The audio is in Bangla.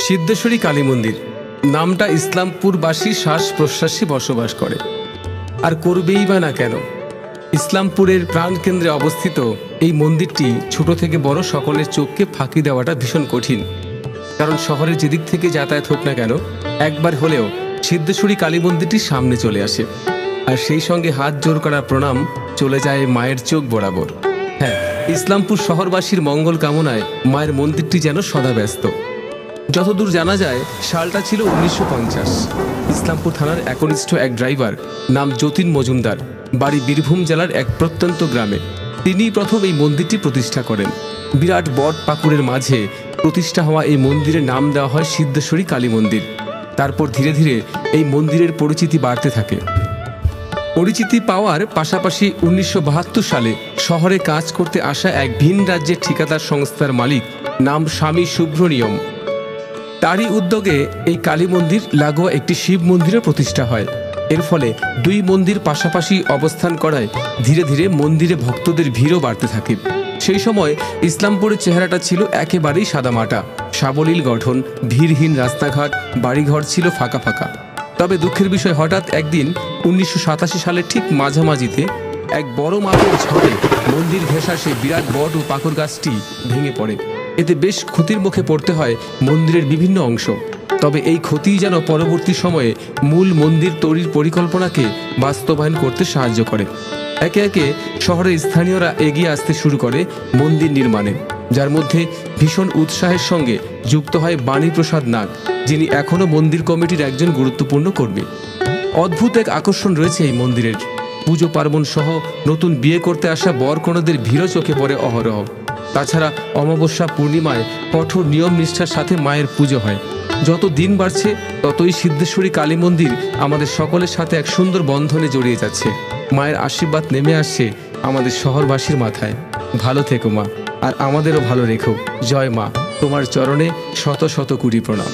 সিদ্ধেশ্বরী কালী মন্দির নামটা ইসলামপুরবাসী শ্বাস প্রশ্বাসে বসবাস করে, আর করবেই বা না কেন। ইসলামপুরের প্রাণকেন্দ্রে অবস্থিত এই মন্দিরটি ছোট থেকে বড় সকলের চোখকে ফাঁকি দেওয়াটা ভীষণ কঠিন, কারণ শহরের যেদিক থেকে যাতায়াত হোক না কেন একবার হলেও সিদ্ধেশ্বরী কালী মন্দিরটি সামনে চলে আসে, আর সেই সঙ্গে হাত জোর করা প্রণাম চলে যায় মায়ের চোখ বরাবর। হ্যাঁ, ইসলামপুর শহরবাসীর মঙ্গল কামনায় মায়ের মন্দিরটি যেন সদা ব্যস্ত। যতদূর জানা যায় সালটা ছিল 1950। ইসলামপুর থানার একনিষ্ঠ এক ড্রাইভার, নাম যতীন মজুমদার, বাড়ি বীরভূম জেলার এক প্রত্যন্ত গ্রামে। তিনিই প্রথম এই মন্দিরটি প্রতিষ্ঠা করেন। বিরাট বট পাকুড়ের মাঝে প্রতিষ্ঠা হওয়া এই মন্দিরের নাম দেওয়া হয় সিদ্ধেশ্বরী কালী মন্দির। তারপর ধীরে ধীরে এই মন্দিরের পরিচিতি বাড়তে থাকে। পরিচিতি পাওয়ার পাশাপাশি 1972 সালে শহরে কাজ করতে আসা এক ভিন রাজ্যের ঠিকাদার সংস্থার মালিক, নাম স্বামী সুব্রনিয়ম, তারই উদ্যোগে এই কালী মন্দির লাগোয়া একটি শিব মন্দিরের প্রতিষ্ঠা হয়। এর ফলে দুই মন্দির পাশাপাশি অবস্থান করায় ধীরে ধীরে মন্দিরে ভক্তদের ভিড়ও বাড়তে থাকে। সেই সময় ইসলামপুরের চেহারাটা ছিল একেবারেই সাদামাটা, সাবলীল গঠন, ভিড়হীন রাস্তাঘাট, বাড়িঘর ছিল ফাঁকা ফাঁকা। তবে দুঃখের বিষয়, হঠাৎ একদিন 1987 সালের ঠিক মাঝামাঝিতে এক বড় মাপের ঝড়ে মন্দির ঘেঁষা সেই বিরাট বট ও পাকুড় গাছটি ভেঙে পড়ে। এতে বেশ ক্ষতির মুখে পড়তে হয় মন্দিরের বিভিন্ন অংশ। তবে এই ক্ষতিই যেন পরবর্তী সময়ে মূল মন্দির তৈরির পরিকল্পনাকে বাস্তবায়ন করতে সাহায্য করে। একে একে শহরের স্থানীয়রা এগিয়ে আসতে শুরু করে মন্দির নির্মাণে, যার মধ্যে ভীষণ উৎসাহের সঙ্গে যুক্ত হয় বাণীপ্রসাদ নাগ, যিনি এখনও মন্দির কমিটির একজন গুরুত্বপূর্ণ কর্মী। অদ্ভুত এক আকর্ষণ রয়েছে এই মন্দিরের। পুজো পার্বণ সহ নতুন বিয়ে করতে আসা বরকনেদের ভিড়ও চোখে পড়ে অহরহ। তাছাড়া অমাবস্যা পূর্ণিমায় কঠোর নিয়ম নিষ্ঠার সাথে মায়ের পুজো হয়। যত দিন বাড়ছে ততই সিদ্ধেশ্বরী কালী মন্দির আমাদের সকলের সাথে এক সুন্দর বন্ধনে জড়িয়ে যাচ্ছে। মায়ের আশীর্বাদ নেমে আসছে আমাদের শহরবাসীর মাথায়। ভালো থেকো মা, আর আমাদেরও ভালো রেখো। জয় মা, তোমার চরণে শত শত কোটি প্রণাম।